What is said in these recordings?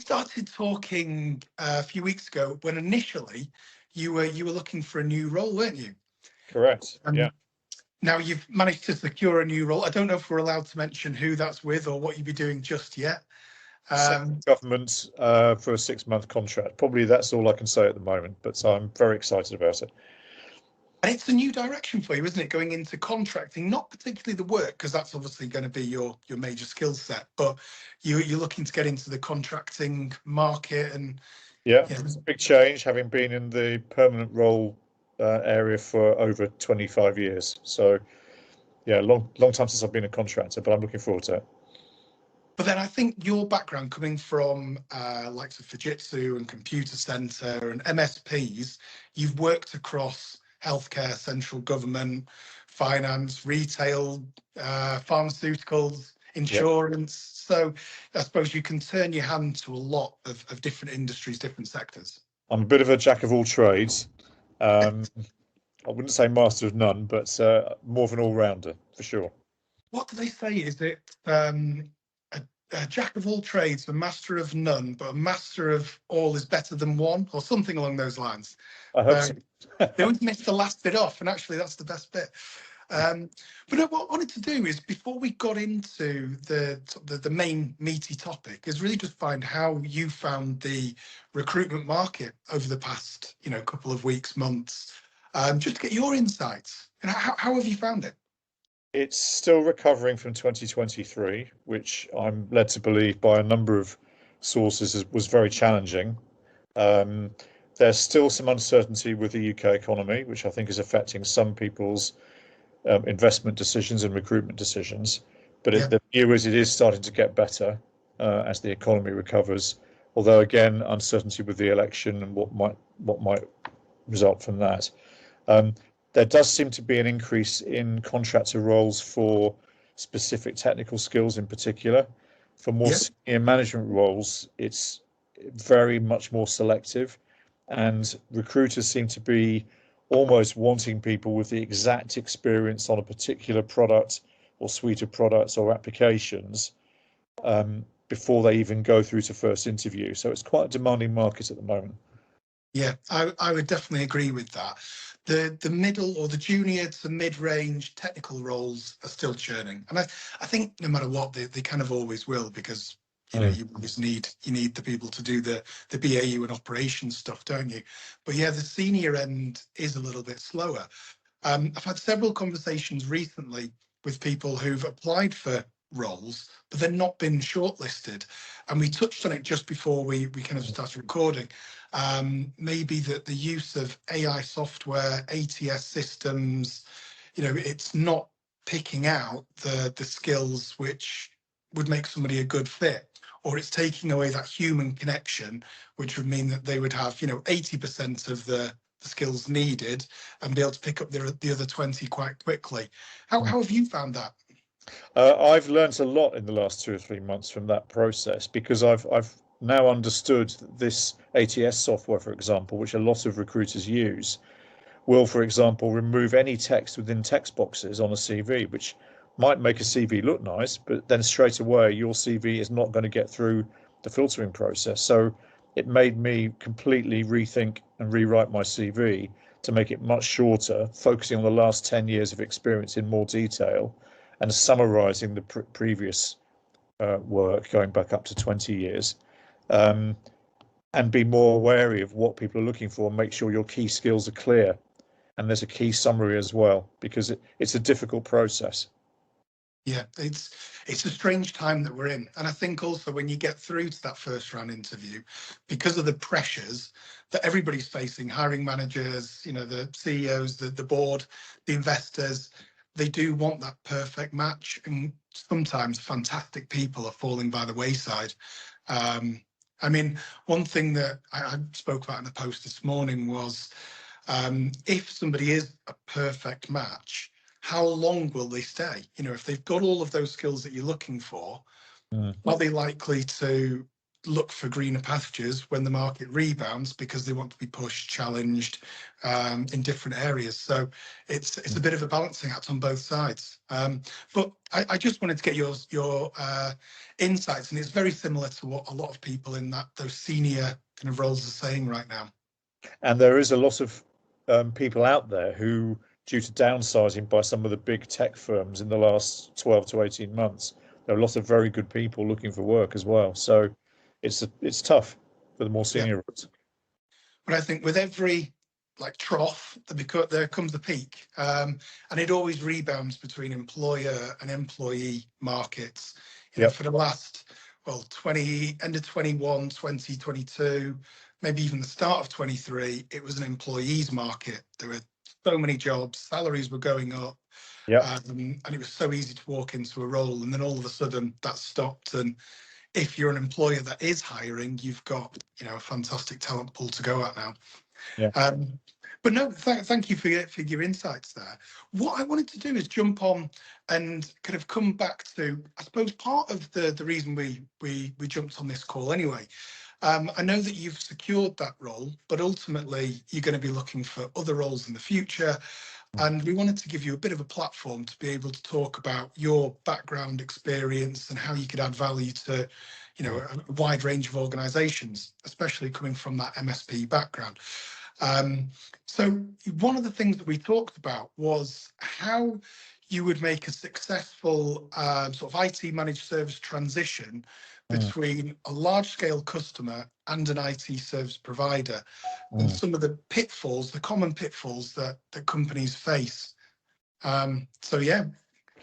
started talking a few weeks ago when initially you were looking for a new role, weren't you? Correct. Yeah. Now you've managed to secure a new role. I don't know if we're allowed to mention who that's with or what you'd be doing just yet. Government for a 6-month contract. Probably that's all I can say at the moment, but I'm very excited about it. And it's a new direction for you, isn't it? Going into contracting, not particularly the work, because that's obviously going to be your major skill set, but you're looking to get into the contracting market and yeah, it's a big change, having been in the permanent role area for over 25 years. So yeah, long time since I've been a contractor, but I'm looking forward to it. But then I think your background coming from likes of Fujitsu and Computacenter and MSPs, you've worked across healthcare, central government, finance, retail, pharmaceuticals, insurance. So I suppose you can turn your hand to a lot of different industries, different sectors. I'm a bit of a jack of all trades. I wouldn't say master of none, but more of an all-rounder for sure. What do they say? Is it a jack of all trades, a master of none, but a master of all is better than one, or something along those lines? I hope so. They always miss the last bit off, and actually that's the best bit. But no, what I wanted to do is, before we got into the main meaty topic, is really just find how you found the recruitment market over the past, couple of weeks, months, just to get your insights. And how have you found it? It's still recovering from 2023, which I'm led to believe by a number of sources was very challenging. There's still some uncertainty with the UK economy, which I think is affecting some people's investment decisions and recruitment decisions. But the view is it is starting to get better as the economy recovers. Although again, uncertainty with the election and what might result from that. There does seem to be an increase in contractor roles for specific technical skills in particular. For more senior management roles, it's very much more selective, and recruiters seem to be almost wanting people with the exact experience on a particular product or suite of products or applications before they even go through to first interview. So it's quite a demanding market at the moment. Yeah, I would definitely agree with that. The middle or the junior to mid-range technical roles are still churning, and I think no matter what, they kind of always will, because you always need the people to do the BAU and operations stuff, don't you? But yeah, the senior end is a little bit slower. I've had several conversations recently with people who've applied for roles, but they've not been shortlisted. And we touched on it just before we kind of started recording. Maybe that the use of AI software, ATS systems, it's not picking out the skills which would make somebody a good fit, or it's taking away that human connection, which would mean that they would have 80% of the skills needed and be able to pick up the other 20 quite quickly. How have you found that? I've learned a lot in the last 2 or 3 months from that process, because I've now understood this ATS software, for example, which a lot of recruiters use, will, for example, remove any text within text boxes on a CV, which might make a CV look nice, but then straight away your CV is not going to get through the filtering process. So it made me completely rethink and rewrite my CV to make it much shorter, focusing on the last 10 years of experience in more detail and summarizing the previous work going back up to 20 years. And be more wary of what people are looking for, and make sure your key skills are clear. And there's a key summary as well, because it's a difficult process. Yeah, it's a strange time that we're in. And I think also when you get through to that first round interview, because of the pressures that everybody's facing, hiring managers, the CEOs, the board, the investors, they do want that perfect match. And sometimes fantastic people are falling by the wayside. I mean, one thing that I spoke about in the post this morning was if somebody is a perfect match, how long will they stay? If they've got all of those skills that you're looking for, are they likely to look for greener pastures when the market rebounds because they want to be pushed, challenged in different areas. So it's a bit of a balancing act on both sides. But I just wanted to get your insights, and it's very similar to what a lot of people in those senior kind of roles are saying right now. And there is a lot of people out there who, due to downsizing by some of the big tech firms in the last 12 to 18 months, there are a lot of very good people looking for work as well. So it's tough for the more senior roles. But I think with every trough, there comes a peak, and it always rebounds between employer and employee markets. You know, for the last, end of 21, 2022, maybe even the start of 23, it was an employees market. There were so many jobs, salaries were going up, and it was so easy to walk into a role. And then all of a sudden that stopped. And if you're an employer that is hiring, you've got, a fantastic talent pool to go at now. But no, thank you for your insights there. What I wanted to do is jump on and kind of come back to, I suppose, part of the reason we jumped on this call anyway. I know that you've secured that role, but ultimately you're going to be looking for other roles in the future. And we wanted to give you a bit of a platform to be able to talk about your background experience and how you could add value to, a wide range of organisations, especially coming from that MSP background. So one of the things that we talked about was how you would make a successful sort of IT managed service transition between a large-scale customer and an IT service provider, and some of the pitfalls, the common pitfalls that companies face. So yeah,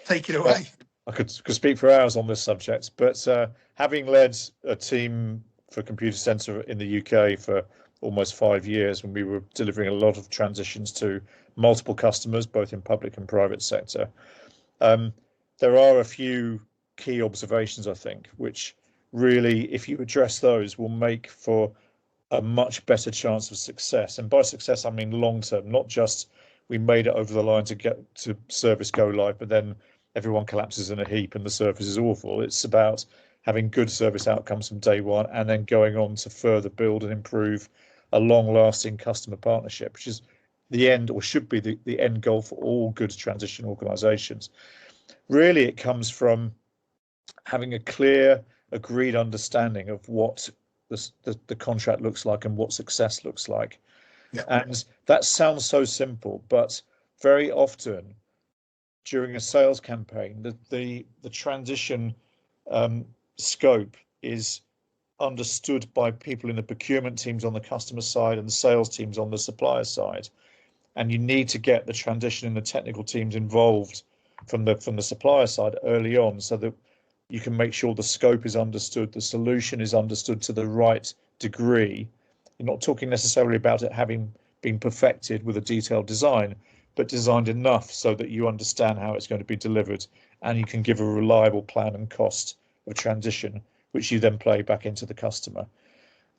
take it away. I could speak for hours on this subject, but having led a team for Computacenter in the UK for almost 5 years, when we were delivering a lot of transitions to multiple customers, both in public and private sector, there are a few key observations, I think, which really, if you address those, will make for a much better chance of success. And by success, I mean long term, not just we made it over the line to get to service go live, but then everyone collapses in a heap and the service is awful. It's about having good service outcomes from day one and then going on to further build and improve a long-lasting customer partnership, which is the end, or should be the end goal for all good transition organizations. Really, it comes from having a clear, agreed understanding of what the contract looks like and what success looks like. And that sounds so simple, but very often during a sales campaign, the transition scope is understood by people in the procurement teams on the customer side and the sales teams on the supplier side, and you need to get the transition and the technical teams involved from the supplier side early on, so that you can make sure the scope is understood, the solution is understood to the right degree. You're not talking necessarily about it having been perfected with a detailed design, but designed enough so that you understand how it's going to be delivered, and you can give a reliable plan and cost of transition, which you then play back into the customer.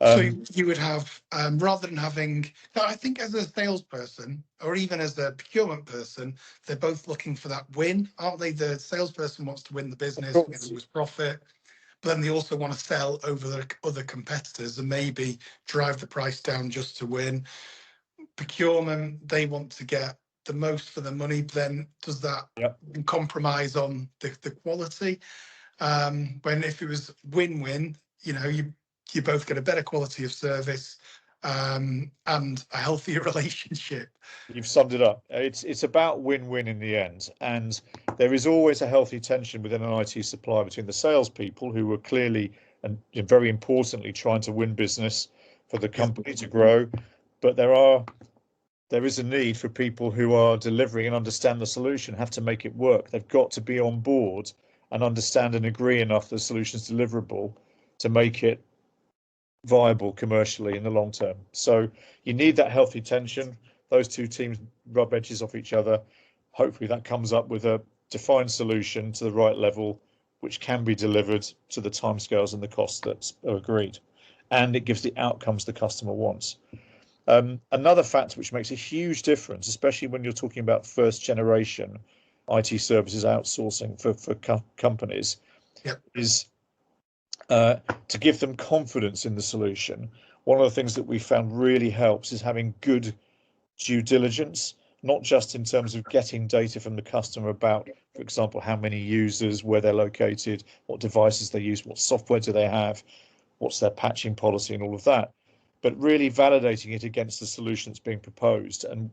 So you would have, rather than having, I think as a salesperson or even as a procurement person, they're both looking for that win, aren't they? The salesperson wants to win the business, lose profit, but then they also want to sell over the other competitors and maybe drive the price down just to win. Procurement, they want to get the most for the money, but then does that compromise on the quality? When if it was win-win, you both get a better quality of service and a healthier relationship. You've summed it up. It's about win-win in the end, and there is always a healthy tension within an IT supplier between the salespeople, who are clearly and very importantly trying to win business for the company to grow, but there is a need for people who are delivering and understand the solution, have to make it work. They've got to be on board and understand and agree enough the solution's deliverable to make it viable commercially in the long term. So you need that healthy tension. Those two teams rub edges off each other. Hopefully that comes up with a defined solution to the right level, which can be delivered to the timescales and the costs that are agreed, and it gives the outcomes the customer wants. Another factor which makes a huge difference, especially when you're talking about first generation IT services outsourcing for companies, is to give them confidence in the solution. One of the things that we found really helps is having good due diligence, not just in terms of getting data from the customer about, for example, how many users, where they're located, what devices they use, what software do they have, what's their patching policy and all of that, but really validating it against the solution that's being proposed. And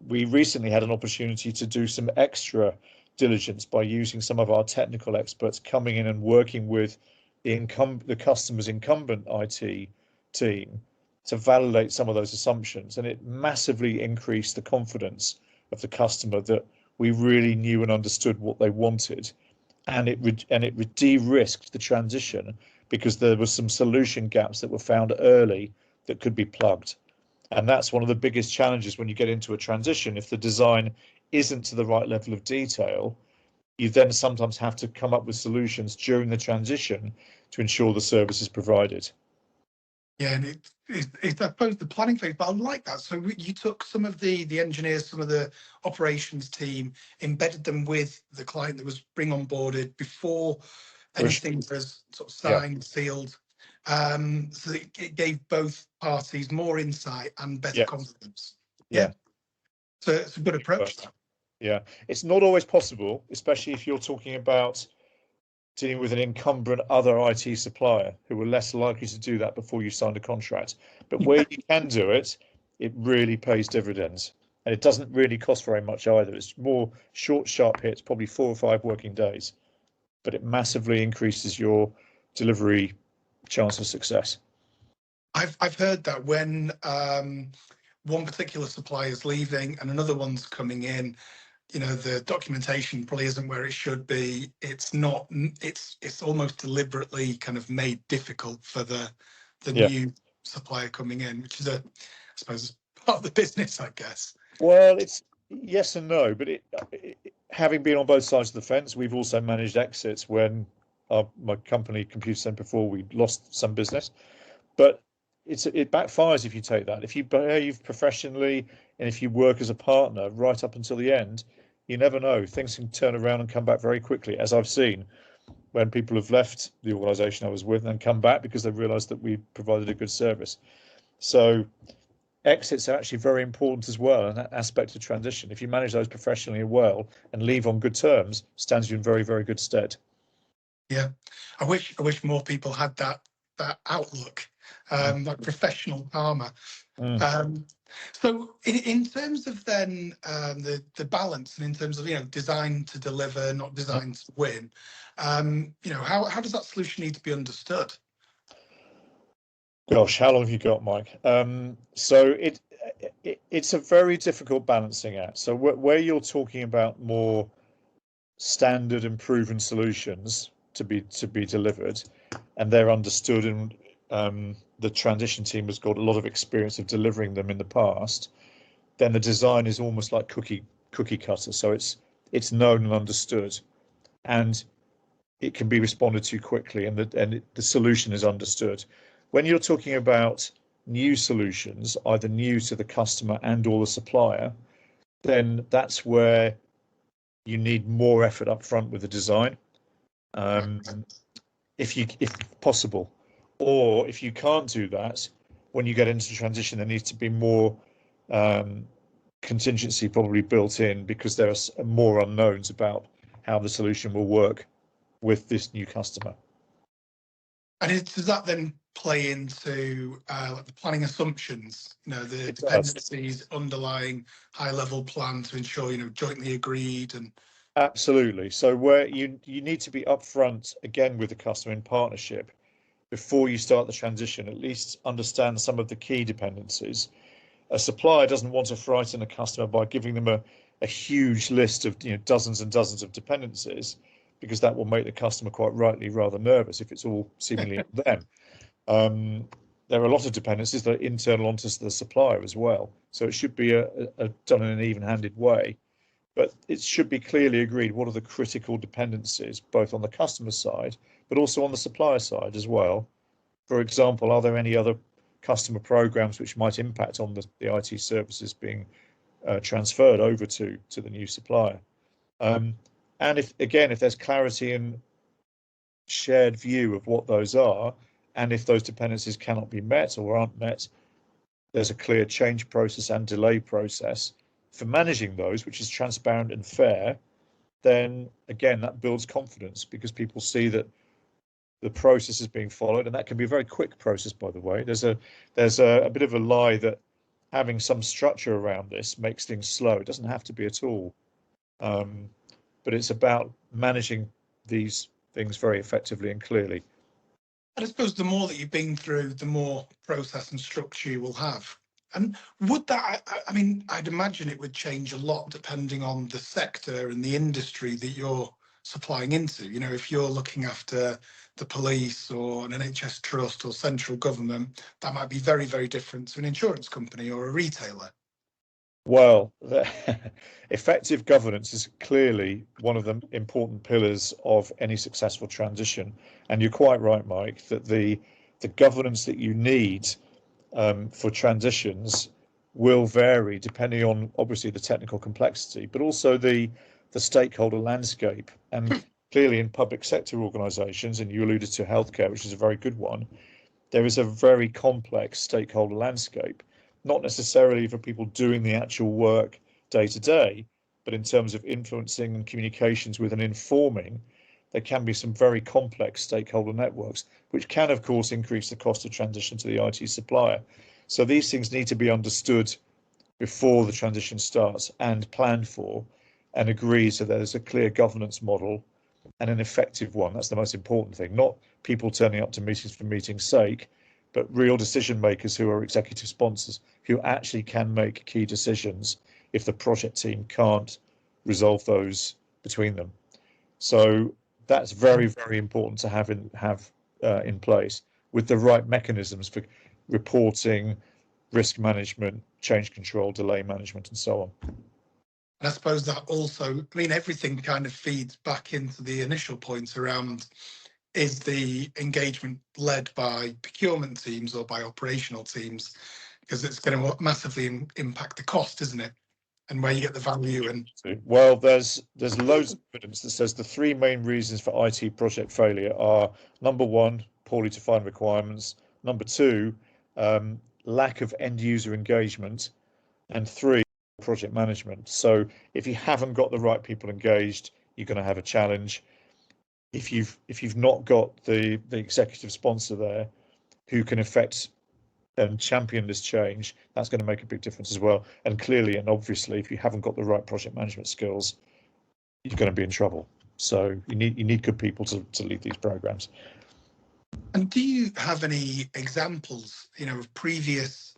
we recently had an opportunity to do some extra diligence by using some of our technical experts coming in and working with the customer's incumbent IT team to validate some of those assumptions, and it massively increased the confidence of the customer that we really knew and understood what they wanted, and it de-risked the transition because there were some solution gaps that were found early that could be plugged. And that's one of the biggest challenges when you get into a transition. If the design isn't to the right level of detail, you then sometimes have to come up with solutions during the transition to ensure the service is provided. Yeah, and it's I suppose the planning phase, but I like that. So you took some of the engineers, some of the operations team, embedded them with the client that was bring on boarded before anything was sort of signed, sealed. So it gave both parties more insight and better confidence. Yeah. So it's a good approach. Yeah, it's not always possible, especially if you're talking about dealing with an incumbent other IT supplier who are less likely to do that before you signed a contract. But where you can do it, it really pays dividends. And it doesn't really cost very much either. It's more short, sharp hits, probably 4 or 5 working days. But it massively increases your delivery chance of success. I've heard that when one particular supplier is leaving and another one's coming in, you know, the documentation probably isn't where it should be. It's not. It's almost deliberately kind of made difficult for the new supplier coming in, which is I suppose, part of the business, I guess. Well, it's yes and no, but having been on both sides of the fence, we've also managed exits when my company, Computacenter, before we lost some business. But it backfires if you take that. If you behave professionally and if you work as a partner right up until the end, you never know. Things can turn around and come back very quickly, as I've seen when people have left the organisation I was with and come back because they've realised that we provided a good service. So exits are actually very important as well, and that aspect of transition. If you manage those professionally well and leave on good terms, stands you in very, very good stead. Yeah, I wish more people had that outlook, like professional karma. So in terms of then the balance, and in terms of, you know, design to deliver, not design to win, you know, how does that solution need to be understood? Gosh, how long have you got, Mike? So it's a very difficult balancing act. So where you're talking about more standard and proven solutions to be delivered, and they're understood, and the transition team has got a lot of experience of delivering them in the past, then the design is almost like cookie cutter. So it's known and understood, and it can be responded to quickly, and the solution is understood. When you're talking about new solutions, either new to the customer and or the supplier, then that's where you need more effort up front with the design, if possible. Or if you can't do that, when you get into transition, there needs to be more contingency probably built in, because there are more unknowns about how the solution will work with this new customer. And does that then play into like the planning assumptions, you know, the dependencies, underlying high-level plan to ensure, you know, jointly agreed? And absolutely. So where you need to be upfront again with the customer in partnership before you start the transition, at least understand some of the key dependencies. A supplier doesn't want to frighten a customer by giving them a huge list of, you know, dozens and dozens of dependencies, because that will make the customer quite rightly rather nervous if it's all seemingly them. There are a lot of dependencies that are internal onto the supplier as well, so it should be done in an even-handed way. But it should be clearly agreed what are the critical dependencies, both on the customer side, but also on the supplier side as well. For example, are there any other customer programs which might impact on the IT services being transferred over to the new supplier? And if there's clarity in shared view of what those are, and if those dependencies cannot be met or aren't met, there's a clear change process and delay process for managing those, which is transparent and fair. Then again, that builds confidence because people see that the process is being followed, and that can be a very quick process, by the way. There's a bit of a lie that having some structure around this makes things slow. It doesn't have to be at all. But it's about managing these things very effectively and clearly. And I suppose the more that you've been through, the more process and structure you will have. And would that, I mean, I'd imagine it would change a lot depending on the sector and the industry that you're supplying into. You know, if you're looking after the police or an NHS trust or central government, that might be very, very different to an insurance company or a retailer. Well, effective governance is clearly one of the important pillars of any successful transition. And you're quite right, Mike, that the governance that you need for transitions will vary depending on obviously the technical complexity, but also the stakeholder landscape. And clearly in public sector organisations, and you alluded to healthcare, which is a very good one, there is a very complex stakeholder landscape, not necessarily for people doing the actual work day to day, but in terms of influencing and communications with and informing, there can be some very complex stakeholder networks, which can, of course, increase the cost of transition to the IT supplier. So these things need to be understood before the transition starts and planned for and agreed so there's a clear governance model and an effective one. That's the most important thing, not people turning up to meetings for meeting's sake, but real decision makers who are executive sponsors who actually can make key decisions if the project team can't resolve those between them. So that's very, very important to have in place with the right mechanisms for reporting, risk management, change control, delay management, and so on. And I suppose that also, I mean, everything kind of feeds back into the initial point around, is the engagement led by procurement teams or by operational teams? Because it's going to massively impact the cost, isn't it? And where you get the value. And well, there's loads of evidence that says the three main reasons for IT project failure are: number one, poorly defined requirements; number two, lack of end user engagement; and three, project management. So if you haven't got the right people engaged, you're going to have a challenge. If you've not got the executive sponsor there who can affect and champion this change, that's going to make a big difference as well. And clearly and obviously, if you haven't got the right project management skills, you're going to be in trouble. So you need good people to lead these programs. And do you have any examples, you know, of previous,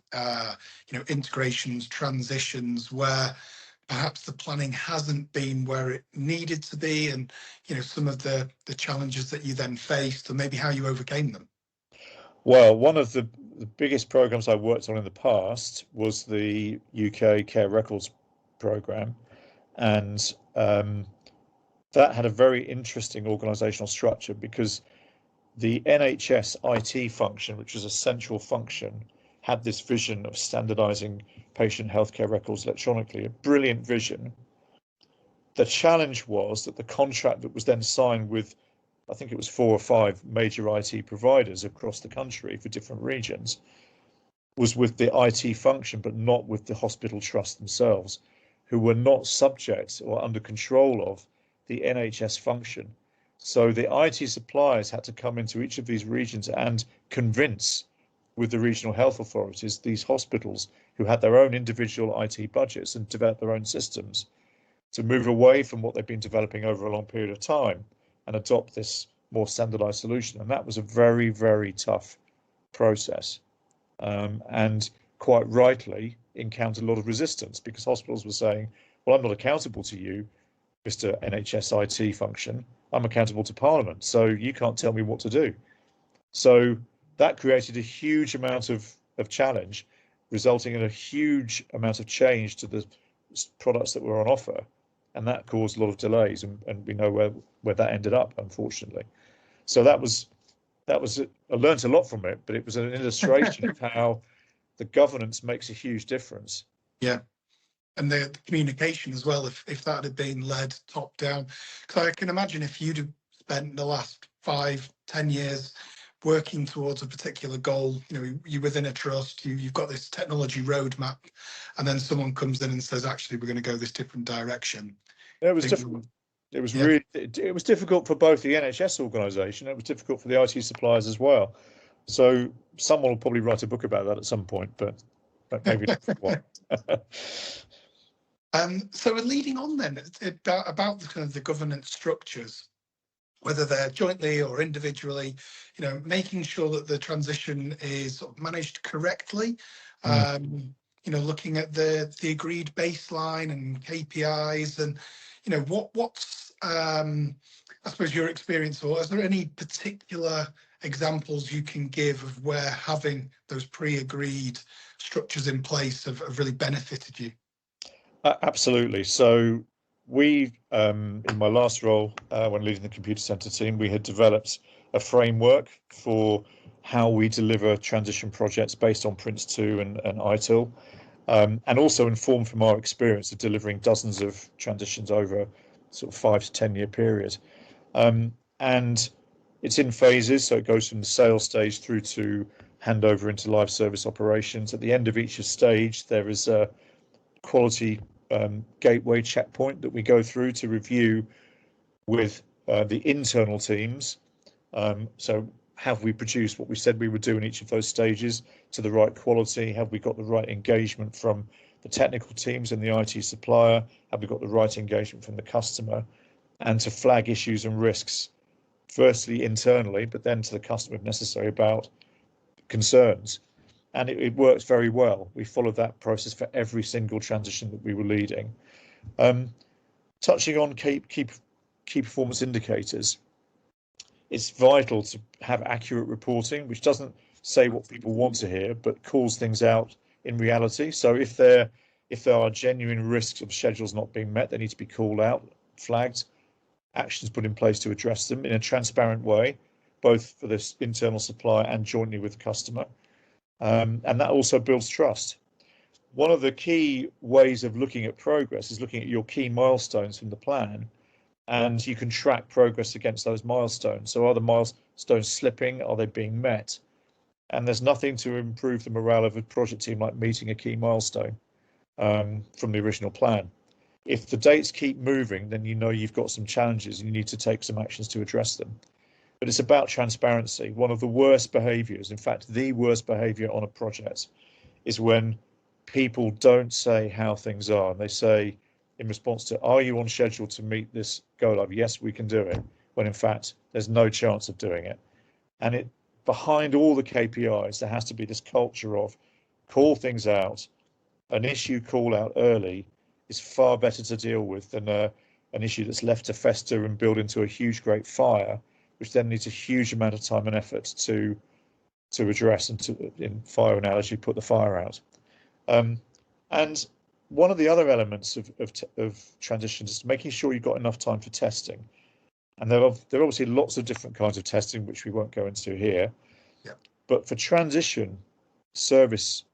integrations, transitions where perhaps the planning hasn't been where it needed to be, and some of the challenges that you then faced, or maybe how you overcame them? Well, one of the biggest programs I worked on in the past was the UK Care Records program, and that had a very interesting organisational structure because the NHS IT function, which was a central function, had this vision of standardising patient healthcare records electronically, a brilliant vision. The challenge was that the contract that was then signed with, I think it was 4 or 5 major IT providers across the country for different regions, was with the IT function, but not with the hospital trust themselves, who were not subject or under control of the NHS function. So the IT suppliers had to come into each of these regions and convince, with the regional health authorities, these hospitals who had their own individual IT budgets and developed their own systems, to move away from what they've been developing over a long period of time and adopt this more standardized solution. And that was a very, very tough process. And quite rightly encountered a lot of resistance because hospitals were saying, well, I'm not accountable to you, Mr. NHS IT function. I'm accountable to Parliament, so you can't tell me what to do. So that created a huge amount of challenge, resulting in a huge amount of change to the products that were on offer. And that caused a lot of delays, and we know where that ended up, unfortunately. So that was I learned a lot from it, but it was an illustration of how the governance makes a huge difference. Yeah. And the communication as well, if that had been led top down. Because I can imagine if you'd have spent the last 5, 10 years working towards a particular goal. You know, you're within a trust, you've got this technology roadmap, and then someone comes in and says, actually, we're going to go this different direction. It was Think- difficult. It was Yeah. really, it was difficult for both the NHS organisation. It was difficult for the IT suppliers as well. So someone will probably write a book about that at some point, but maybe not for a while. So we're leading on then about the kind of the governance structures, whether they're jointly or individually, you know, making sure that the transition is sort of managed correctly. You know, looking at the agreed baseline and KPIs, and you know, what's I suppose your experience, or is there any particular examples you can give of where having those pre-agreed structures in place have really benefited you? Absolutely. So we, in my last role, when leading the computer center team, we had developed a framework for how we deliver transition projects based on Prince2 and ITIL, and also informed from our experience of delivering dozens of transitions over sort of 5 to 10 year period. And it's in phases, so it goes from the sales stage through to handover into live service operations. At the end of each stage, there is a quality gateway checkpoint that we go through to review with the internal teams. So have we produced what we said we would do in each of those stages to the right quality? Have we got the right engagement from the technical teams and the IT supplier? Have we got the right engagement from the customer? And to flag issues and risks, firstly internally, but then to the customer if necessary about concerns. And it works very well. We followed that process for every single transition that we were leading. Touching on key performance indicators, it's vital to have accurate reporting, which doesn't say what people want to hear, but calls things out in reality. So if there are genuine risks of schedules not being met, they need to be called out, flagged, actions put in place to address them in a transparent way, both for this internal supplier and jointly with the customer. And that also builds trust. One of the key ways of looking at progress is looking at your key milestones from the plan, and you can track progress against those milestones. So are the milestones slipping? Are they being met? And there's nothing to improve the morale of a project team like meeting a key milestone from the original plan. If the dates keep moving, then you know you've got some challenges and you need to take some actions to address them. But it's about transparency. One of the worst behaviours, in fact, the worst behaviour on a project, is when people don't say how things are. And they say in response to, are you on schedule to meet this go live? Yes, we can do it. When in fact, there's no chance of doing it. And behind all the KPIs, there has to be this culture of call things out. An issue call out early is far better to deal with than an issue that's left to fester and build into a huge, great fire, which then needs a huge amount of time and effort to address and to, in fire analogy, put the fire out. And one of the other elements of transitions is making sure you've got enough time for testing. And there are obviously lots of different kinds of testing, which we won't go into here. Yeah. But for transition service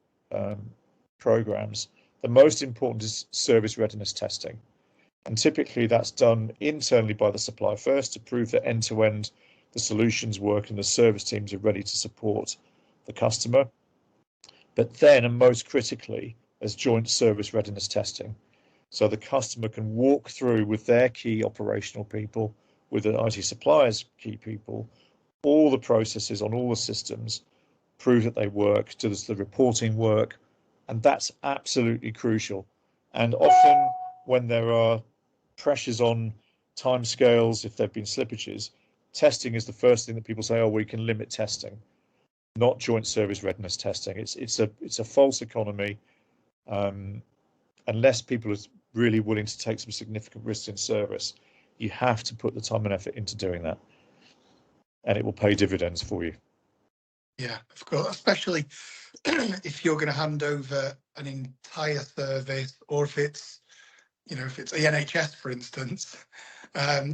programs, the most important is service readiness testing. And typically that's done internally by the supplier first to prove that end-to-end the solutions work and the service teams are ready to support the customer. But then, and most critically, as joint service readiness testing. So the customer can walk through with their key operational people, with the IT supplier's key people, all the processes on all the systems, prove that they work, does the reporting work, and that's absolutely crucial. And often when there are pressures on timescales, if there've been slippages, testing is the first thing that people say, oh, we can limit testing, not joint service readiness testing. It's a false economy. Unless people are really willing to take some significant risks in service, you have to put the time and effort into doing that, and it will pay dividends for you. Yeah, of course, especially if you're going to hand over an entire service, or if it's, you know, if it's the NHS, for instance,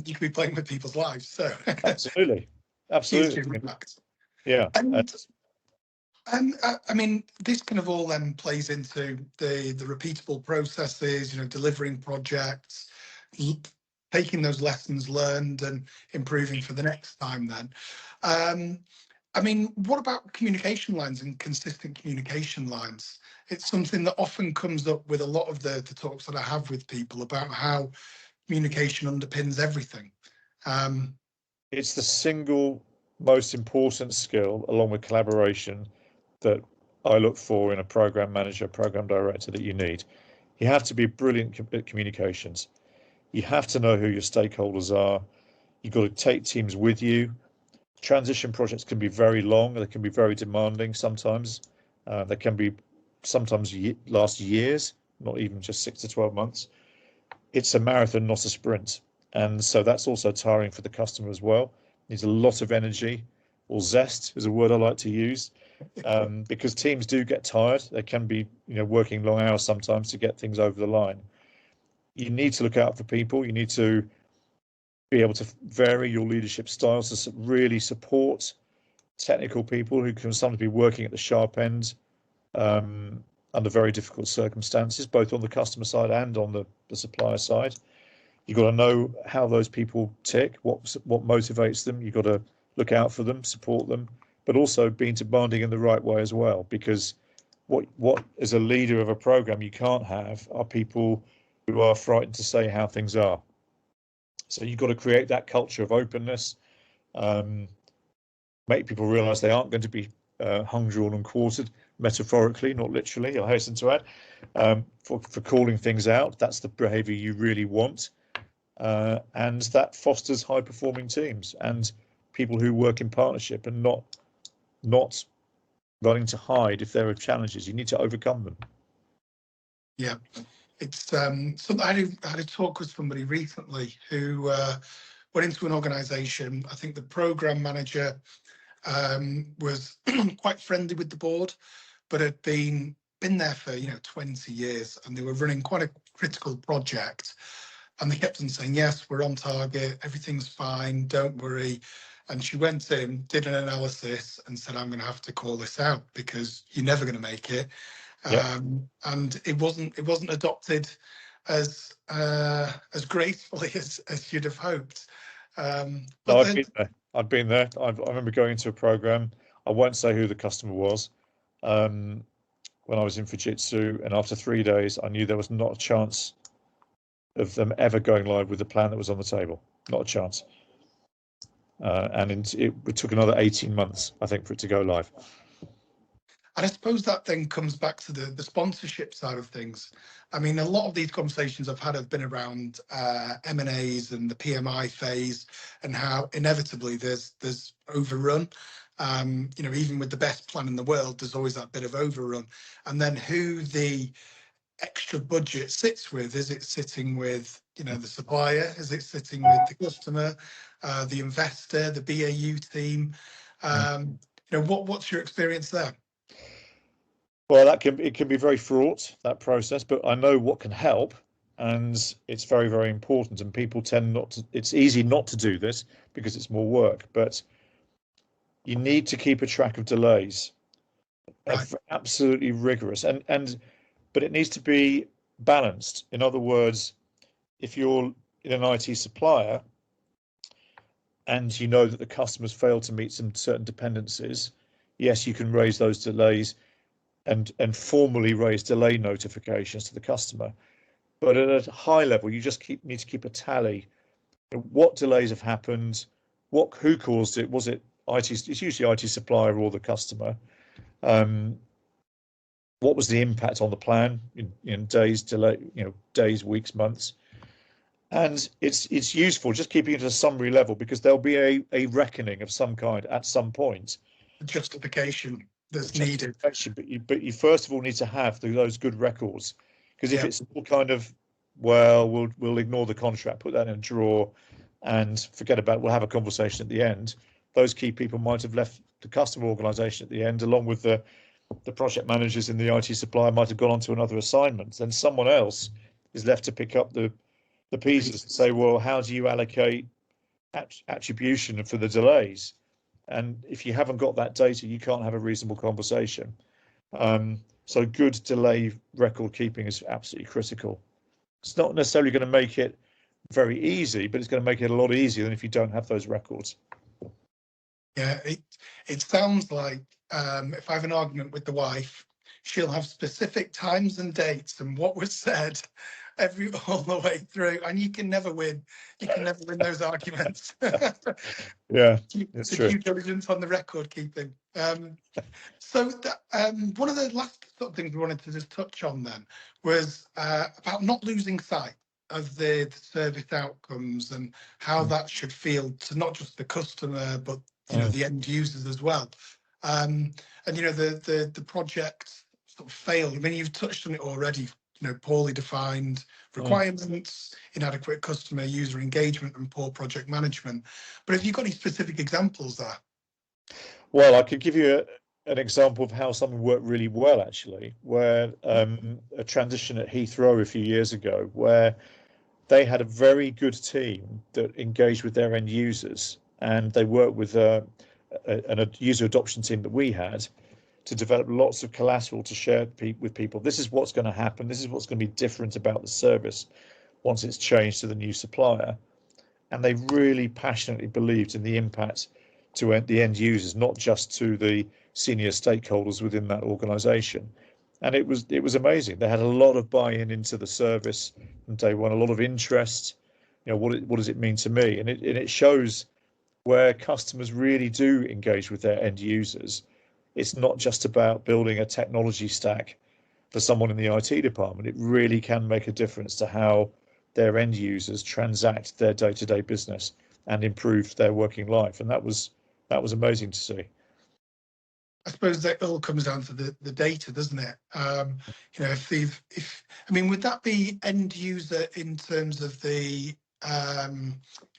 you could be playing with people's lives. So Absolutely. huge impact. Yeah. And I mean, this kind of all then plays into the repeatable processes, you know, delivering projects, taking those lessons learned and improving for the next time then. I mean, what about communication lines and consistent communication lines? It's something that often comes up with a lot of the talks that I have with people about how communication underpins everything. It's the single most important skill, along with collaboration, that I look for in a program manager, program director that you need. You have to be brilliant at communications. You have to know who your stakeholders are. You've got to take teams with you. Transition projects can be very long. They can be very demanding sometimes. They can be sometimes last years, not even just 6 to 12 months. It's a marathon, not a sprint. And so that's also tiring for the customer as well. Needs a lot of energy, or zest is a word I like to use, because teams do get tired. They can be, working long hours sometimes to get things over the line. You need to look out for people. You need to be able to vary your leadership styles to really support technical people who can sometimes be working at the sharp end under very difficult circumstances, both on the customer side and on the supplier side. You've got to know how those people tick, what motivates them. You've got to look out for them, support them, but also being demanding in the right way as well. Because what as a leader of a program you can't have are people who are frightened to say how things are. So you've got to create that culture of openness, make people realise they aren't going to be hung, drawn, and quartered, metaphorically, not literally. I hasten to add, for calling things out. That's the behaviour you really want. And that fosters high-performing teams and people who work in partnership and not running to hide if there are challenges. You need to overcome them. Yeah, it's something I had a talk with somebody recently who went into an organisation. I think the program manager was quite friendly with the board, but had been there for 20 years, and they were running quite a critical project. And they kept on saying, yes, we're on target, everything's fine, don't worry. And she went in, did an analysis and said, I'm going to have to call this out because you're never going to make it. Yep. And it wasn't adopted as gracefully as you'd have hoped. No, I've been there. I remember going to a program. I won't say who the customer was. When I was in Fujitsu, and after 3 days, I knew there was not a chance of them ever going live with the plan that was on the table. Not a chance. And it took another 18 months, I think, for it to go live. And I suppose that then comes back to the sponsorship side of things. I mean, a lot of these conversations I've had have been around M&As and the PMI phase, and how inevitably there's overrun. Even with the best plan in the world, there's always that bit of overrun. And then who the extra budget sits with? Is it sitting with the supplier? Is it sitting with the customer, the investor, the BAU team? What's your experience there? Well, it can be very fraught, that process, but I know what can help, and it's very, very important. And people tend not to. It's easy not to do this because it's more work, but you need to keep a track of delays. Right. Absolutely rigorous, but it needs to be balanced. In other words, if you're in an IT supplier and you know that the customers fail to meet some certain dependencies, yes, you can raise those delays and formally raise delay notifications to the customer. But at a high level, you just need to keep a tally. What delays have happened? Who caused it? Was it IT? It's usually IT supplier or the customer. What was the impact on the plan in days, delay, days, weeks, months? And it's useful just keeping it at a summary level, because there'll be a reckoning of some kind at some point. Justification that's needed. But you first of all need to have those good records, because if it's all kind of, well, we'll ignore the contract, put that in a drawer, and forget about it, we'll have a conversation at the end. Those key people might have left the customer organisation at the end, along with the project managers in the IT supplier might have gone on to another assignment. Then someone else is left to pick up the pieces and say, well, how do you allocate attribution for the delays? And if you haven't got that data, you can't have a reasonable conversation. So good delay record keeping is absolutely critical. It's not necessarily going to make it very easy, but it's going to make it a lot easier than if you don't have those records. Yeah, it sounds like if I have an argument with the wife, she'll have specific times and dates and what was said all the way through, and you can never win. You can never win those arguments. Yeah, It's true. due diligence on the record keeping. So one of the last sort of things we wanted to just touch on then was about not losing sight of the service outcomes and how that should feel to not just the customer, but the end users as well. And the project sort of failed. I mean, you've touched on it already. Poorly defined requirements, inadequate customer user engagement, and poor project management. But have you got any specific examples there? Well, I could give you an example of how something worked really well, actually, where a transition at Heathrow a few years ago, where they had a very good team that engaged with their end users, and they worked with a user adoption team that we had to develop lots of collateral to share with people. This is what's going to happen. This is what's going to be different about the service once it's changed to the new supplier. And they really passionately believed in the impact to the end users, not just to the senior stakeholders within that organization. And it was amazing. They had a lot of buy-in into the service from day one, a lot of interest. What does it mean to me? And it shows where customers really do engage with their end users. It's not just about building a technology stack for someone in the IT department. It really can make a difference to how their end users transact their day-to-day business and improve their working life. And that was amazing to see. I suppose that all comes down to the data, doesn't it? Would that be end user in terms of the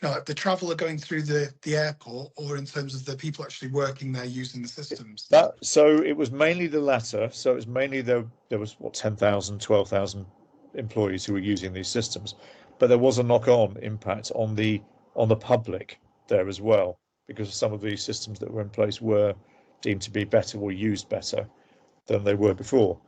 like the traveller going through the airport, or in terms of the people actually working there using the systems? So it was mainly the latter. So it was mainly there was 10,000, 12,000 employees who were using these systems, but there was a knock-on impact on the public there as well, because some of these systems that were in place were deemed to be better or used better than they were before.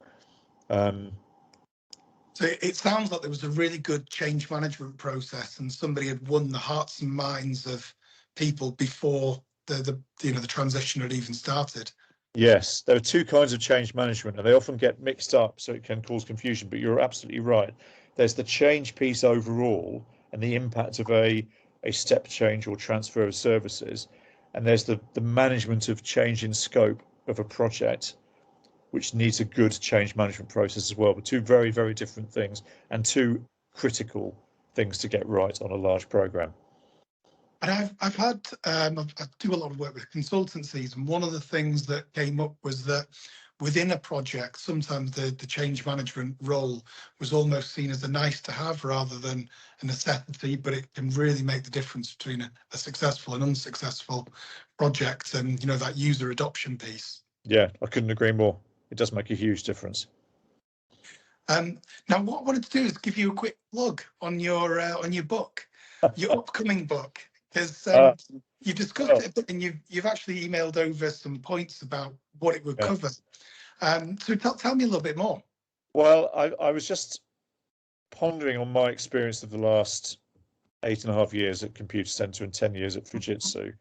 So it sounds like there was a really good change management process, and somebody had won the hearts and minds of people before the transition had even started. Yes, there are two kinds of change management, and they often get mixed up, so it can cause confusion. But you're absolutely right. There's the change piece overall and the impact of a step change or transfer of services, and there's the management of change in scope of a project, which needs a good change management process as well. But two very, very different things, and two critical things to get right on a large program. And I've had I do a lot of work with consultancies, and one of the things that came up was that within a project, sometimes the change management role was almost seen as a nice to have rather than a necessity, but it can really make the difference between a successful and unsuccessful project, and that user adoption piece. Yeah, I couldn't agree more. It does make a huge difference. Now, what I wanted to do is give you a quick plug on your book, your upcoming book, because you've discussed it a bit, and you've actually emailed over some points about what it would cover. So tell me a little bit more. Well, I was just pondering on my experience of the last 8.5 years at Computacenter and 10 years at Fujitsu,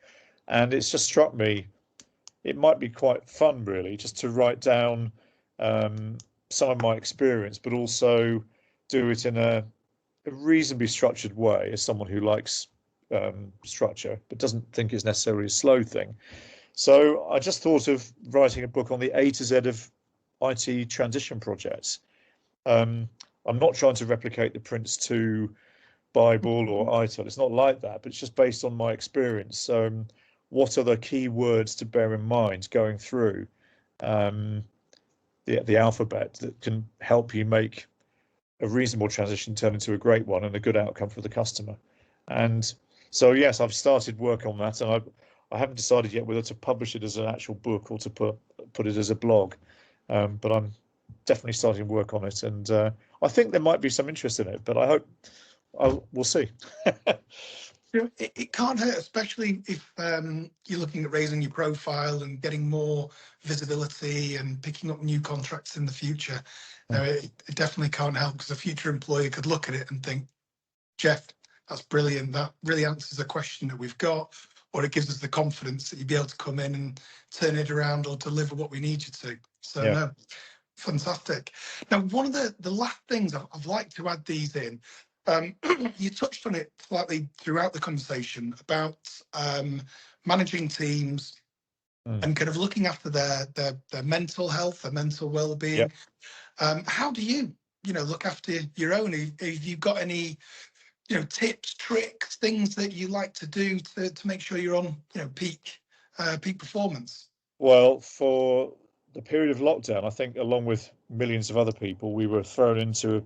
and it's just struck me it might be quite fun, really, just to write down some of my experience, but also do it in a reasonably structured way, as someone who likes structure but doesn't think it's necessarily a slow thing. So I just thought of writing a book on the A to Z of IT transition projects. I'm not trying to replicate the Prince 2 Bible or ITIL. It's not like that, but it's just based on my experience. What are the key words to bear in mind going through the alphabet that can help you make a reasonable transition turn into a great one and a good outcome for the customer? And so, yes, I've started work on that, and I haven't decided yet whether to publish it as an actual book or to put it as a blog. But I'm definitely starting work on it, and I think there might be some interest in it, but I hope we'll see. It can't hurt, especially if you're looking at raising your profile and getting more visibility and picking up new contracts in the future. It definitely can't help, because a future employer could look at it and think, Jeff, That's brilliant. That really answers a question that we've got, or it gives us the confidence that you'll be able to come in and turn it around or deliver what we need you to. So Yeah. no, fantastic. Now, one of the last things I've liked to add these in, you touched on it slightly throughout the conversation about managing teams and kind of looking after their mental health, their mental well-being. How do you look after your own? Have you got any tips, tricks, things that you like to do to make sure you're on peak performance? Well, for the period of lockdown, I think along with millions of other people, we were thrown into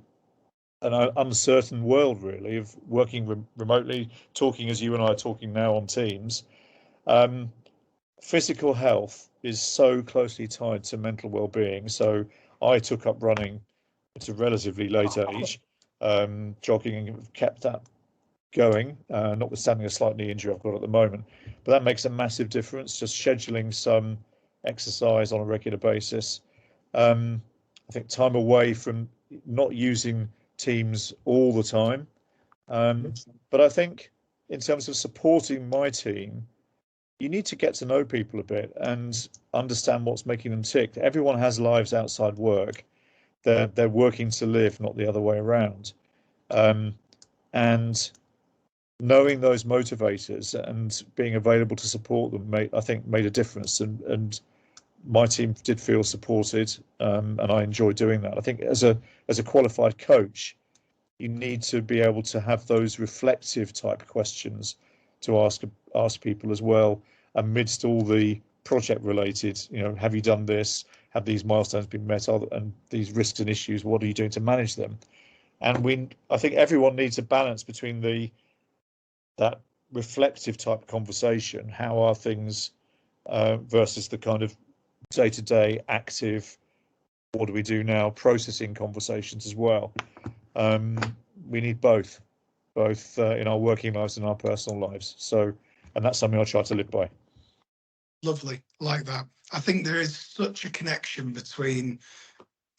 an uncertain world, really, of working remotely, talking as you and I are talking now on Teams. Physical health is so closely tied to mental well-being. So I took up running at a relatively late age, jogging, and kept that going, notwithstanding a slight knee injury I've got at the moment. But that makes a massive difference, just scheduling some exercise on a regular basis. I think time away from not using Teams all the time. But I think in terms of supporting my team, you need to get to know people a bit and understand what's making them tick. Everyone has lives outside work. They're working to live, not the other way around. And knowing those motivators and being available to support them made a difference. And my team did feel supported, and I enjoy doing that. I think as a qualified coach, you need to be able to have those reflective type questions to ask people as well, amidst all the project related, have you done this? Have these milestones been met? And these risks and issues, what are you doing to manage them? And I think everyone needs a balance between that reflective type conversation, how are things, versus the kind of day-to-day active, what do we do now, processing conversations as well. We need both in our working lives and our personal lives. And that's something I try to live by. Lovely, like that. I think there is such a connection between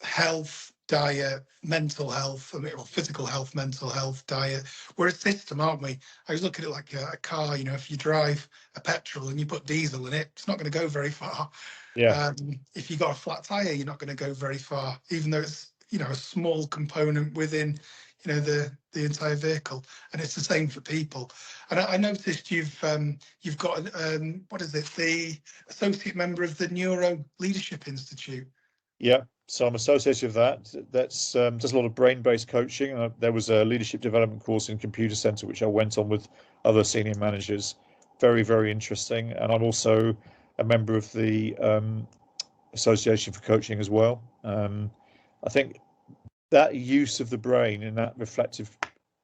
health, diet, mental health, or physical health, mental health, diet. We're a system, aren't we? I was looking at it like a car. If you drive a petrol and you put diesel in it, it's not going to go very far. Yeah. If you got a flat tire, you're not going to go very far, even though it's a small component within the entire vehicle. And it's the same for people. And I noticed you've got what is it, the associate member of the Neuro Leadership Institute. Yeah, so I'm associated with that. That's does a lot of brain-based coaching. There was a leadership development course in Computer Center which I went on with other senior managers. Very, very interesting. And I'm also a member of the Association for Coaching as well. I think that use of the brain in that reflective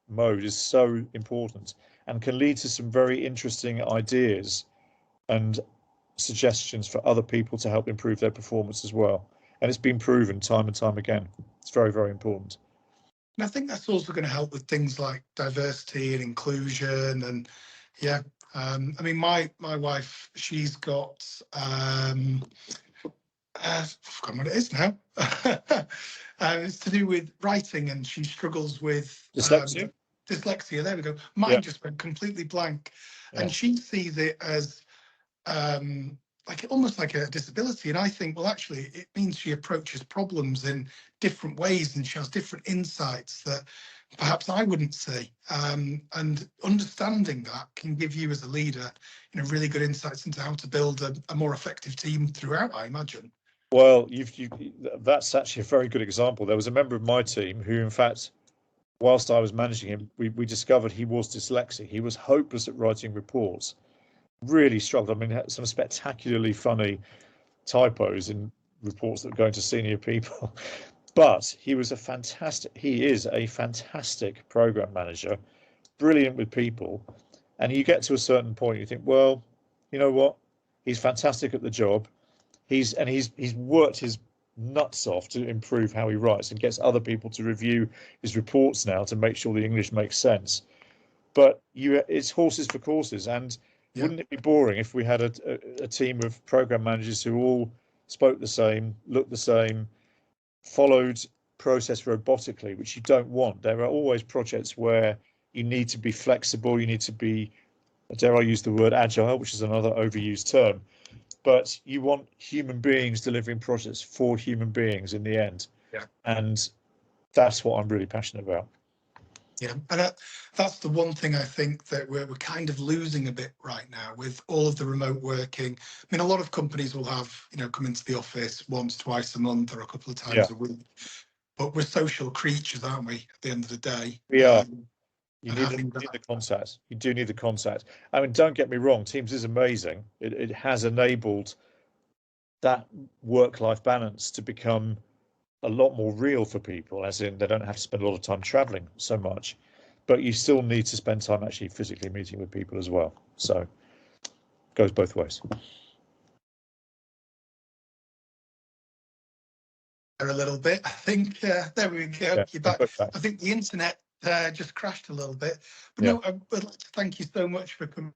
mode is so important and can lead to some very interesting ideas and suggestions for other people to help improve their performance as well. And it's been proven time and time again. It's very, very important. And I think that's also going to help with things like diversity and inclusion. And yeah, I mean, my wife, she's got I've forgotten what it is now. It's to do with writing, and she struggles with Dyslexia. Dyslexia. There we go. Mine just went completely blank, and she sees it as almost like a disability. And I think, well, actually, it means she approaches problems in different ways, and she has different insights that perhaps I wouldn't see. And understanding that can give you as a leader, really good insights into how to build a more effective team throughout, I imagine. Well, that's actually a very good example. There was a member of my team who, in fact, whilst I was managing him, we discovered he was dyslexic. He was hopeless at writing reports, really struggled. I mean, had some spectacularly funny typos in reports that were going to senior people. But he is a fantastic program manager, brilliant with people. And you get to a certain point, you think, well, you know what? He's fantastic at the job. He's worked his nuts off to improve how he writes and gets other people to review his reports now to make sure the English makes sense. But it's horses for courses. And wouldn't it be boring if we had a team of program managers who all spoke the same, looked the same, followed process robotically, which you don't want. There are always projects where you need to be flexible, you need to be, dare I use the word agile, which is another overused term, but you want human beings delivering projects for human beings in the end. Yeah. And that's what I'm really passionate about. Yeah, and that's the one thing I think that we're kind of losing a bit right now with all of the remote working. I mean, a lot of companies will have, come into the office once, twice a month or a couple of times a week, but we're social creatures, aren't we, at the end of the day? We are. You need the contact. You do need the contact. I mean, don't get me wrong, Teams is amazing. It has enabled that work-life balance to become a lot more real for people, as in they don't have to spend a lot of time traveling so much, but you still need to spend time actually physically meeting with people as well. So it goes both ways. A little bit, I think. There we go. Yeah, You're back. back. I think the internet just crashed a little bit, but Yeah. no, I would like to thank you so much for coming